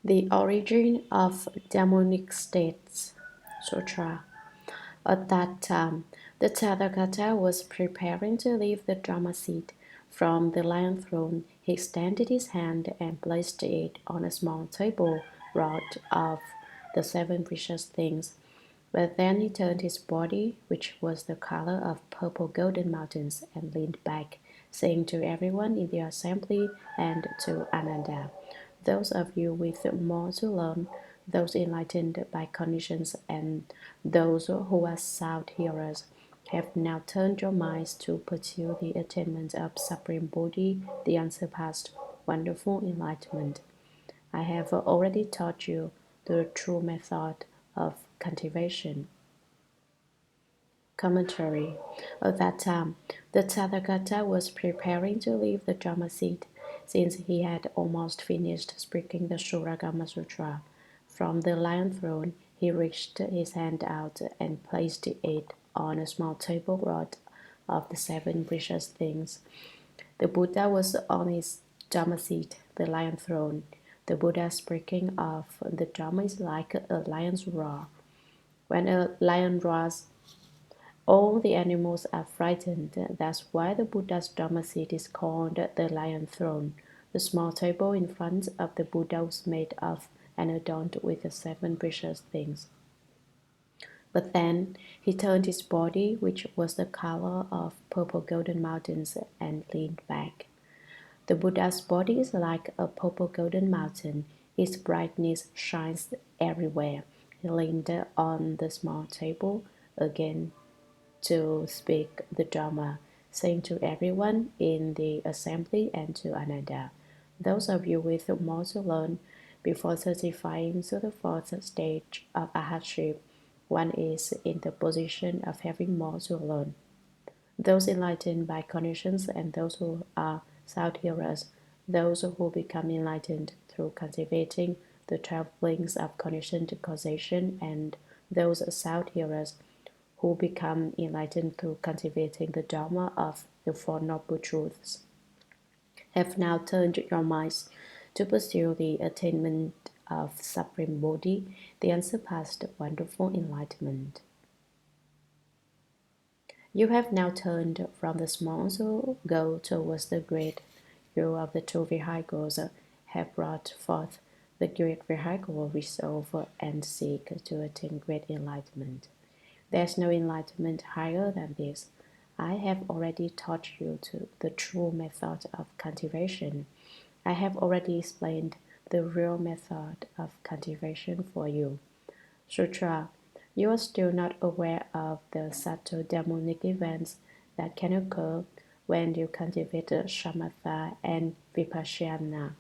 The Origin of Demonic States Sutra. At that time, the Tathagata was preparing to leave the Dharma seat. From the lion throne, he extended his hand and placed it on a small table wrought of the seven precious things. But then he turned his body, which was the color of purple golden mountains, and leaned back, saying to everyone in the assembly and to Ananda, "Those of you with more to learn, those enlightened by conditions, and those who are sound hearers, have now turned your minds to pursue the attainment of Supreme Bodhi, the unsurpassed, wonderful enlightenment. I have already taught you the true method of cultivation." Commentary. At that time, the Tathagata was preparing to leave the Dharma seat, since he had almost finished speaking the Shurangama Sutra. From the lion throne, he reached his hand out and placed it on a small table wrought of the seven precious things. The Buddha was on his Dharma seat, the lion throne. The Buddha speaking of the Dharma is like a lion's roar. When a lion roars, all the animals are frightened. That's why the Buddha's Dharma seat is called the lion throne. The small table in front of the Buddha was made of and adorned with the seven precious things. But then he turned his body, which was the color of purple golden mountains, and leaned back. The Buddha's body is like a purple golden mountain. Its brightness shines everywhere. He leaned on the small table again to speak the Dharma, saying to everyone in the assembly and to Ananda, "Those of you with more to learn, before certifying to the fourth stage of Arhatship, one is in the position of having more to learn. Those enlightened by conditions and those who are sound hearers, those who become enlightened through cultivating the 12 links of conditioned causation, and those sound hearers who become enlightened through cultivating the Dharma of the Four Noble Truths, have now turned your minds to pursue the attainment of Supreme Bodhi, the unsurpassed wonderful enlightenment. You have now turned from the small to go towards the great. You of the two vehicles have brought forth the great vehicle, resolve and seek to attain great enlightenment. There is no enlightenment higher than this. I have already taught you the true method of cultivation. I have already explained the real method of cultivation for you. Sutra. You are still not aware of the subtle demonic events that can occur when you cultivate shamatha and vipassana.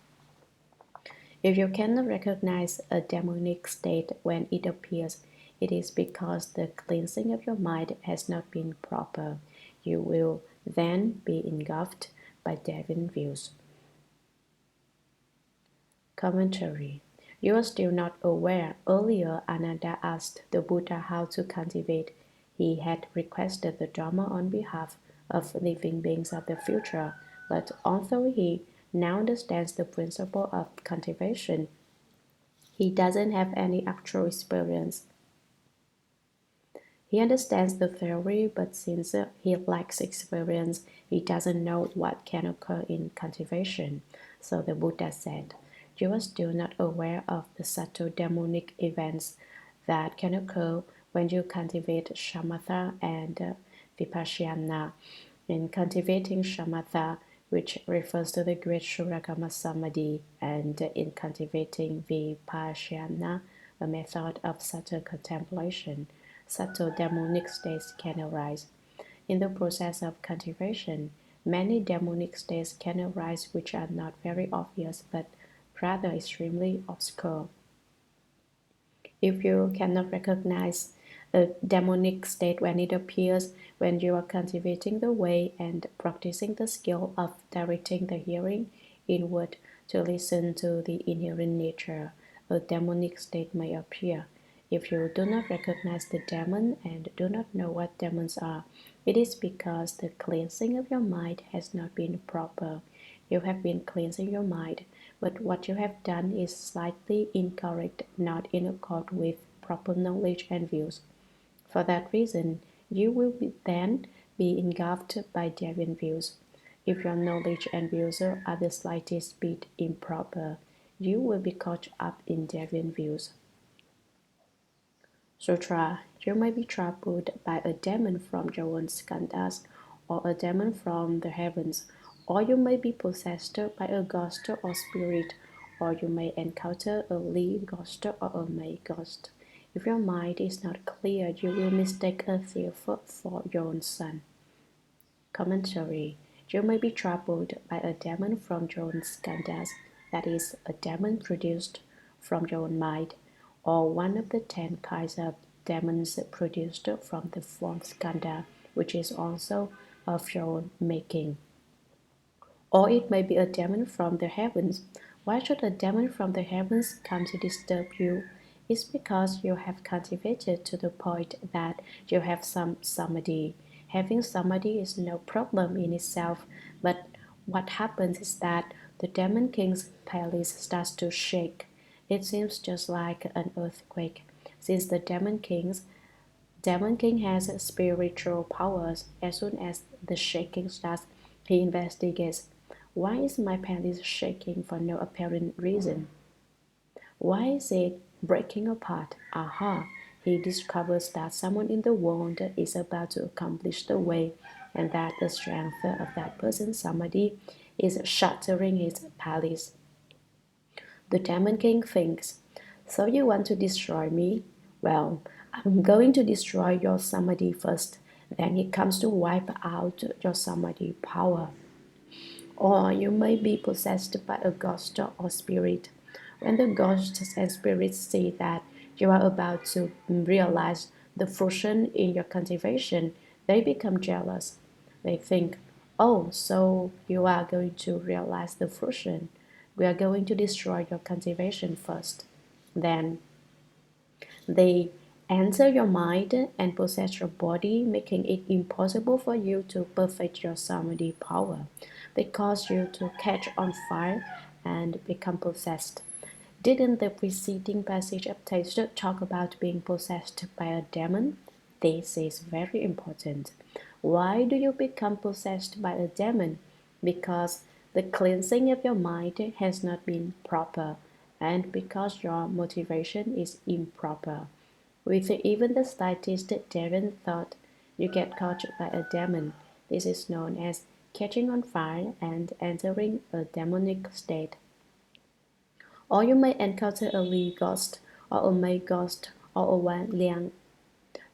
If you cannot recognize a demonic state when it appears, it is because the cleansing of your mind has not been proper. You will then be engulfed by deviant views. Commentary. You are still not aware. Earlier, Ananda asked the Buddha how to cultivate. He had requested the Dharma on behalf of living beings of the future, but although he now understands the principle of cultivation, he doesn't have any actual experience. He understands the theory, but since he lacks experience, he doesn't know what can occur in cultivation. So the Buddha said, "You are still not aware of the subtle demonic events that can occur when you cultivate shamatha and vipassana. In cultivating shamatha, which refers to the great Shurangama Samadhi, and in cultivating vipassana, a method of subtle contemplation, subtle demonic states can arise. In the process of cultivation, many demonic states can arise which are not very obvious but rather extremely obscure. If you cannot recognize a demonic state when it appears, when you are cultivating the way and practicing the skill of directing the hearing inward to listen to the inherent nature, a demonic state may appear. If you do not recognize the demon and do not know what demons are, it is because the cleansing of your mind has not been proper. You have been cleansing your mind, but what you have done is slightly incorrect, not in accord with proper knowledge and views. For that reason, you will then be engulfed by deviant views. If your knowledge and views are the slightest bit improper, you will be caught up in deviant views. Sutra, you may be troubled by a demon from your own skandhas, or a demon from the heavens, or you may be possessed by a ghost or spirit, or you may encounter a Lee ghost or a May ghost. If your mind is not clear, you will mistake a thief for your own son. Commentary. You may be troubled by a demon from your own skandhas, that is, a demon produced from your own mind, or one of the 10 kinds of demons produced from the fourth skandha, which is also of your own making. Or it may be a demon from the heavens. Why should a demon from the heavens come to disturb you? It's because you have cultivated to the point that you have some samadhi. Having samadhi is no problem in itself, but what happens is that the demon king's palace starts to shake. It seems just like an earthquake. Since the Demon King has spiritual powers. As soon as the shaking starts, he investigates. Why is my palace shaking for no apparent reason? Why is it breaking apart? Aha! He discovers that someone in the world is about to accomplish the way, and that the strength of that person's samadhi is shattering his palace. The Demon King thinks, so you want to destroy me? Well, I'm going to destroy your samadhi first. Then he comes to wipe out your samadhi power. Or you may be possessed by a ghost or spirit. When the ghosts and spirits see that you are about to realize the fruition in your cultivation, they become jealous. They think, oh, so you are going to realize the fruition. We are going to destroy your cultivation first. Then they enter your mind and possess your body, making it impossible for you to perfect your samadhi power. They cause you to catch on fire and become possessed. Didn't the preceding passage of text talk about being possessed by a demon? This is very important. Why do you become possessed by a demon? Because the cleansing of your mind has not been proper, and because your motivation is improper. With even the slightest deviant thought, you get caught by a demon. This is known as catching on fire and entering a demonic state. Or you may encounter a Li ghost, or a Mei ghost, or a Wan Liang.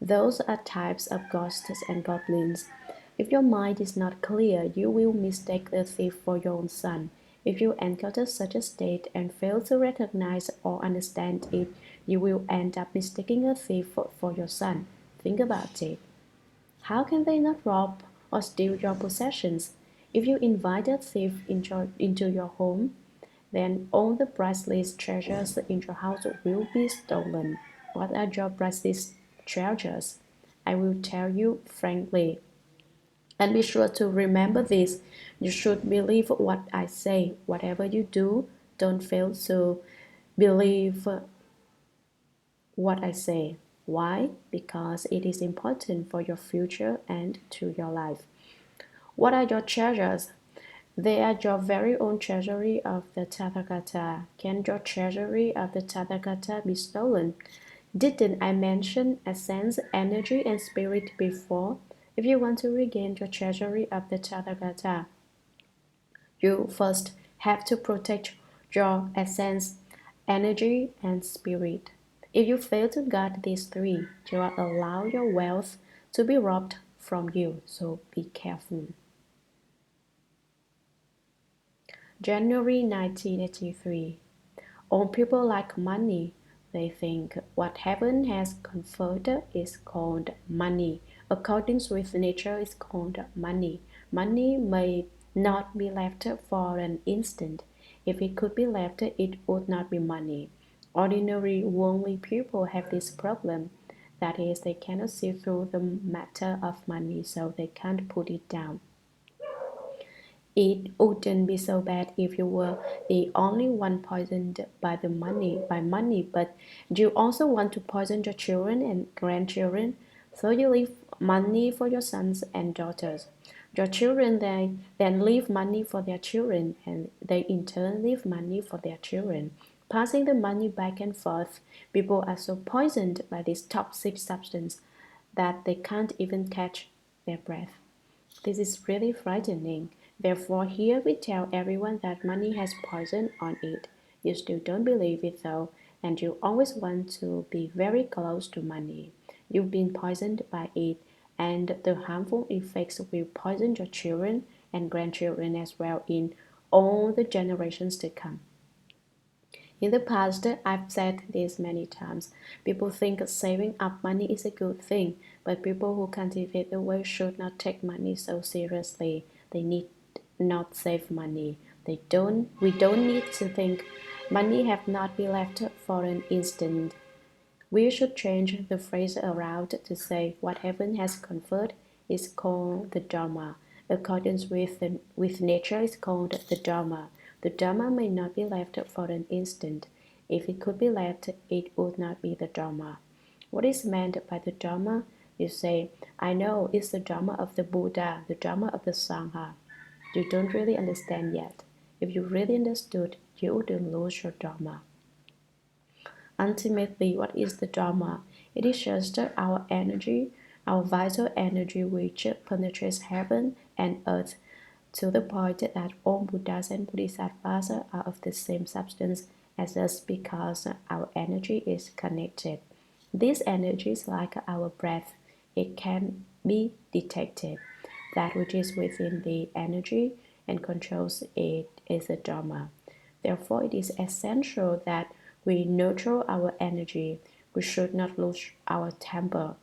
Those are types of ghosts and goblins. If your mind is not clear, you will mistake the thief for your own son. If you encounter such a state and fail to recognize or understand it, you will end up mistaking a thief for your son. Think about it. How can they not rob or steal your possessions? If you invite a thief into your home, then all the priceless treasures in your house will be stolen. What are your priceless treasures? I will tell you frankly. And be sure to remember this. You should believe what I say. Whatever you do, don't fail to believe what I say. Why? Because it is important for your future and to your life. What are your treasures? They are your very own treasury of the Tathagata. Can your treasury of the Tathagata be stolen? Didn't I mention essence, energy, and spirit before? If you want to regain your treasury of the Tathagata, you first have to protect your essence, energy, and spirit. If you fail to guard these three, you will allow your wealth to be robbed from you, so be careful. January 1983. All people like money. They think what heaven has conferred is called money. According with nature is called money. Money may not be left for an instant. If it could be left, it would not be money. Ordinary worldly people have this problem. That is, they cannot see through the matter of money, so they can't put it down. It wouldn't be so bad if you were the only one poisoned by money, but do you also want to poison your children and grandchildren? So you leave money for your sons and daughters. Your children then leave money for their children, and they in turn leave money for their children. Passing the money back and forth, people are so poisoned by this toxic substance that they can't even catch their breath. This is really frightening. Therefore, here we tell everyone that money has poison on it. You still don't believe it though, and you always want to be very close to money. You've been poisoned by it, and the harmful effects will poison your children and grandchildren as well in all the generations to come. In the past, I've said this many times. People think saving up money is a good thing, but people who cultivate the way should not take money so seriously. They need not save money. We don't need to think money have not been left for an instant. We should change the phrase around to say what heaven has conferred is called the Dharma. Accordance with nature is called the Dharma. The Dharma may not be left for an instant. If it could be left, it would not be the Dharma. What is meant by the Dharma? You say, I know it's the Dharma of the Buddha, the Dharma of the Sangha. You don't really understand yet. If you really understood, you wouldn't lose your Dharma. Ultimately, what is the Dharma? It is just our energy, our vital energy which penetrates heaven and earth to the point that all Buddhas and Bodhisattvas are of the same substance as us because our energy is connected. This energy is like our breath. It can be detected. That which is within the energy and controls it is the Dharma. Therefore, it is essential that we nurture our energy. We should not lose our temper.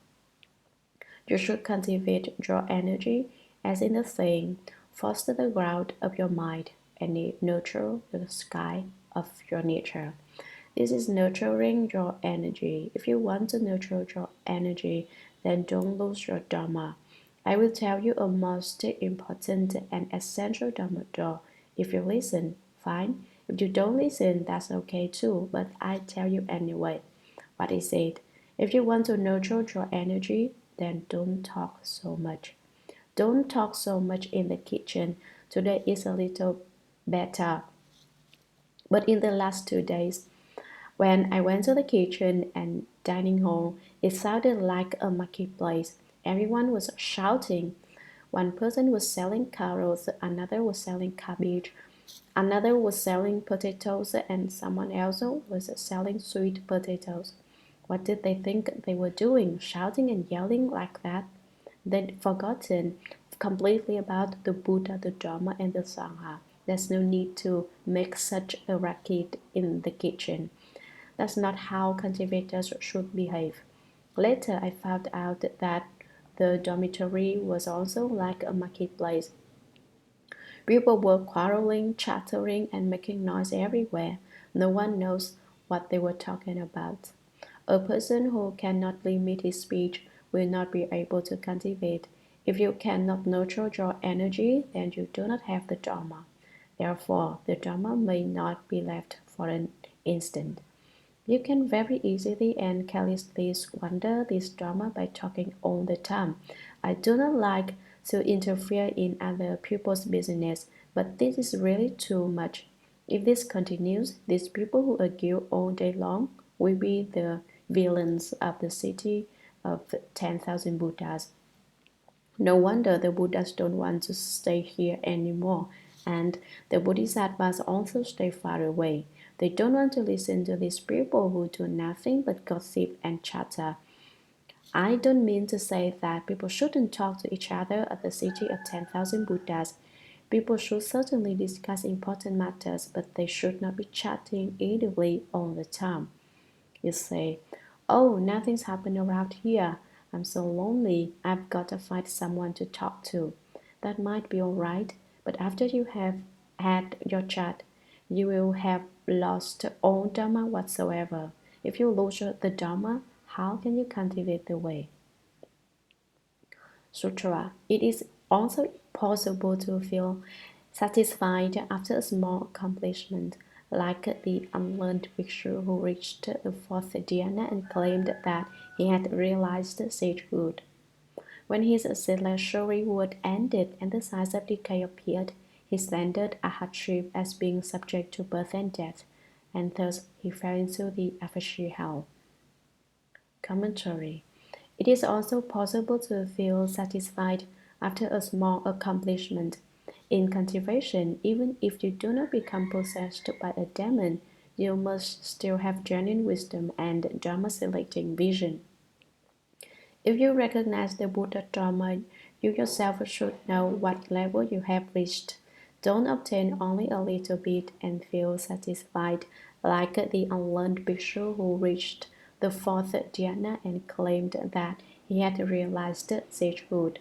You should cultivate your energy as in the saying, foster the ground of your mind and nurture the sky of your nature. This is nurturing your energy. If you want to nurture your energy, then don't lose your Dharma. I will tell you a most important and essential Dharma door. If you listen, fine. If you don't listen, that's okay too, but I tell you anyway. What is it? If you want to nurture your energy, then don't talk so much. Don't talk so much in the kitchen. Today is a little better. But in the last 2 days, when I went to the kitchen and dining hall, it sounded like a marketplace. Everyone was shouting. One person was selling carrots, another was selling cabbage, another was selling potatoes, and someone else was selling sweet potatoes. What did they think they were doing, shouting and yelling like that? They'd forgotten completely about the Buddha, the Dharma, and the Sangha. There's no need to make such a racket in the kitchen. That's not how cultivators should behave. Later, I found out that the dormitory was also like a marketplace. People were quarreling, chattering, and making noise everywhere. No one knows what they were talking about. A person who cannot limit his speech will not be able to cultivate. If you cannot nurture your energy, then you do not have the Dharma. Therefore, the Dharma may not be left for an instant. You can very easily and carelessly squander this Dharma by talking all the time. I do not like to interfere in other people's business, but this is really too much. If this continues, these people who argue all day long will be the villains of the city of 10,000 Buddhas. No wonder the Buddhas don't want to stay here anymore, and the Bodhisattvas also stay far away. They don't want to listen to these people who do nothing but gossip and chatter. I don't mean to say that people shouldn't talk to each other at the city of 10,000 Buddhas. People should certainly discuss important matters, but they should not be chatting idly all the time. You say, oh, nothing's happened around here. I'm so lonely. I've got to find someone to talk to. That might be all right, but after you have had your chat, you will have lost all Dharma whatsoever. If you lose the Dharma, how can you cultivate the way? Sutra. It is also possible to feel Satisfied after a small accomplishment, like the unlearned bhikshu who reached the fourth dhyana and claimed that he had realized sagehood. When his celestial work ended and the signs of decay appeared, he slandered a hardship as being subject to birth and death, and thus he fell into the Avashi hell. Commentary. It is also possible to feel satisfied after a small accomplishment. In cultivation, even if you do not become possessed by a demon, you must still have genuine wisdom and Dharma selecting vision. If you recognize the Buddha Dharma, you yourself should know what level you have reached. Don't obtain only a little bit and feel satisfied, like the unlearned bhikshu who reached the fourth dhyana and claimed that he had realized sagehood.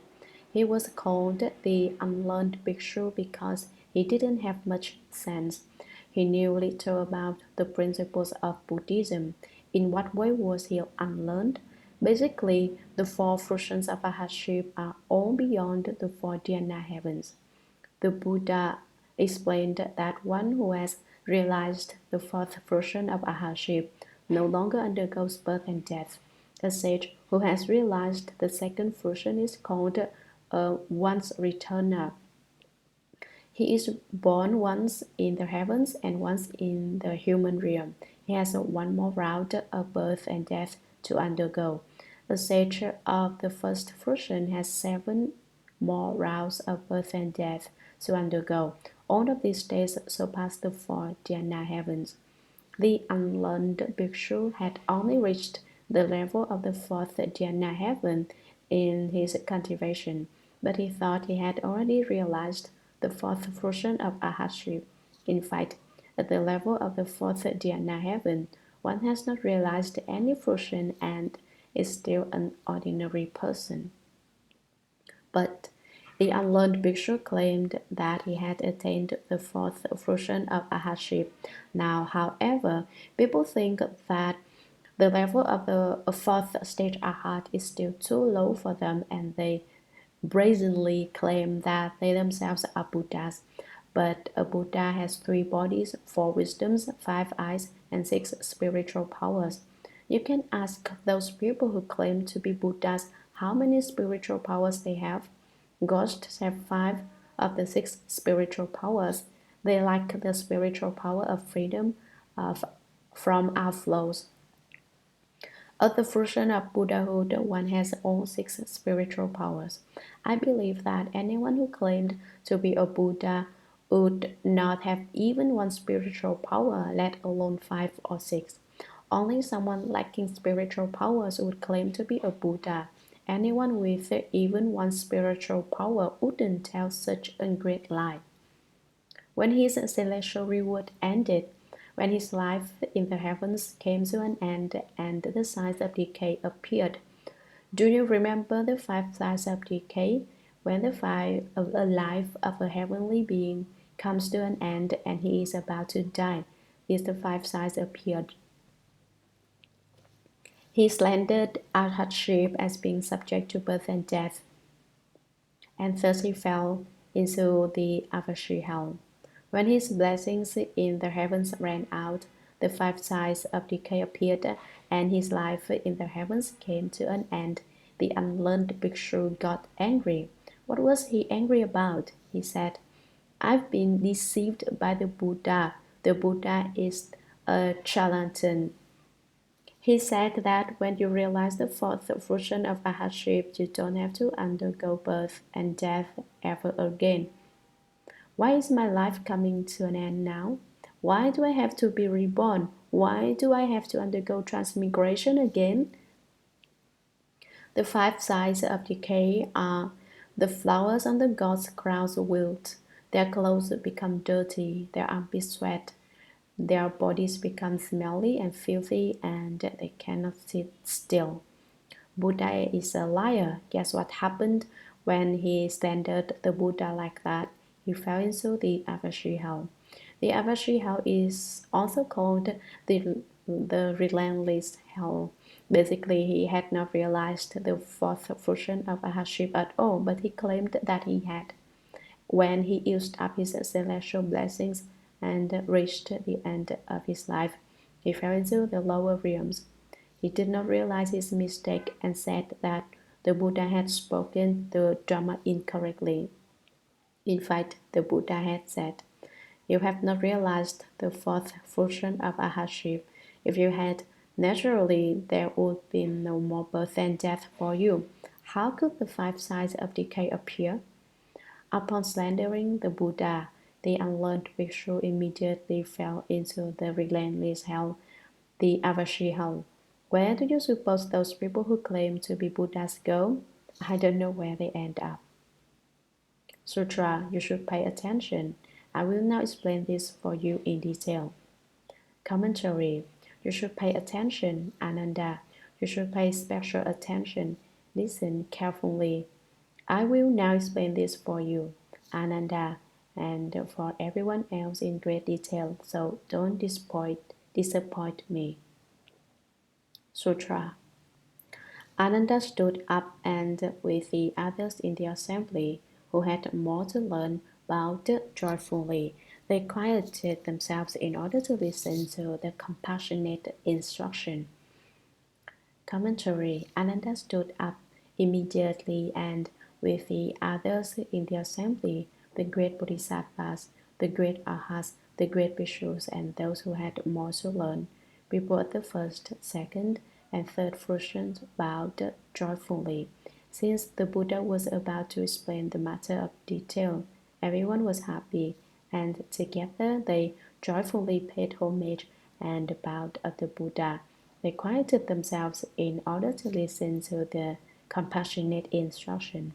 He was called the unlearned bhikshu because he didn't have much sense. He knew little about the principles of Buddhism. In what way was he unlearned? Basically, the four fruitions of Ahaship are all beyond the four dhyana heavens. The Buddha explained that one who has realized the fourth fruition of Ahaship no longer undergoes birth and death. A sage who has realized the second fruition is called a once returner. He is born once in the heavens and once in the human realm. He has one more round of birth and death to undergo. The sage of the first fruition has 7 more rounds of birth and death to undergo. All of these days surpass the 4 dhyana heavens. The unlearned bhikshu had only reached the level of the fourth dhyana heaven in his cultivation, but he thought he had already realized the fourth fruition of Ahaship. In fact, at the level of the fourth dhyana heaven, one has not realized any fruition and is still an ordinary person. But the unlearned bhikshu claimed that he had attained the fourth fruition of Ahaship. Now, however, people think that the level of the fourth stage arhat is still too low for them, and they brazenly claim that they themselves are Buddhas. But a Buddha has 3 bodies, 4 wisdoms, 5 eyes, and 6 spiritual powers. You can ask those people who claim to be Buddhas how many spiritual powers they have. Ghosts have 5 of the 6 spiritual powers. They lack the spiritual power of freedom from outflows. Of the fruition of Buddhahood, one has all 6 spiritual powers. I believe that anyone who claimed to be a Buddha would not have even 1 spiritual power, let alone 5 or 6. Only someone lacking spiritual powers would claim to be a Buddha. Anyone with even 1 spiritual power wouldn't tell such a great lie. When his celestial reward ended, when his life in the heavens came to an end and the signs of decay appeared, do you remember the 5 signs of decay? When a life of a heavenly being comes to an end and he is about to die, these the 5 signs appeared. He slandered Arhatship as being subject to birth and death, and thus he fell into the Avashi hell. When his blessings in the heavens ran out, the 5 signs of decay appeared, and his life in the heavens came to an end. The unlearned bhikshu got angry. What was he angry about? He said, I've been deceived by the Buddha. The Buddha is a charlatan. He said that when you realize the fourth fruition of Ahaship, you don't have to undergo birth and death ever again. Why is my life coming to an end now? Why do I have to be reborn? Why do I have to undergo transmigration again? The 5 signs of decay are the flowers on the gods' crowns wilt, their clothes become dirty, their armpits sweat, their bodies become smelly and filthy, and they cannot sit still. Buddha is a liar. Guess what happened when he slandered the Buddha like that? He fell into the Avashi hell. The Avashi hell is also called the relentless hell. Basically, he had not realized the fourth fruition of Ahaship at all, but he claimed that he had. When he used up his celestial blessings and reached the end of his life, he fell into the lower realms. He did not realize his mistake and said that the Buddha had spoken the Dharma incorrectly. In fact, the Buddha had said, "You have not realized the fourth fruition of a hardship. If you had, naturally there would be no more birth and death for you. How could the five signs of decay appear?" Upon slandering the Buddha, the unlearned bhikshu immediately fell into the relentless hell, the Avashi hell. Where do you suppose those people who claim to be Buddhas go? I don't know where they end up. Sutra, you should pay attention. I will now explain this for you in detail. Commentary. You should pay attention, Ananda. You should pay special attention. Listen carefully. I will now explain this for you, Ananda, and for everyone else in great detail, so don't disappoint me. Sutra. Ananda stood up and, with the others in the assembly, who had more to learn, bowed joyfully. They quieted themselves in order to listen to the compassionate instruction. Commentary. Ananda stood up immediately and, with the others in the assembly, the great bodhisattvas, the great arhats, the great bhikshus, and those who had more to learn, people at the first, second, and third fruitions bowed joyfully. Since the Buddha was about to explain the matter of detail, everyone was happy, and together they joyfully paid homage and bowed at the Buddha. They quieted themselves in order to listen to the compassionate instruction.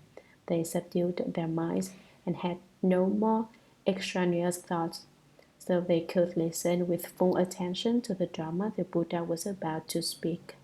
They subdued their minds and had no more extraneous thoughts, so they could listen with full attention to the Dharma the Buddha was about to speak.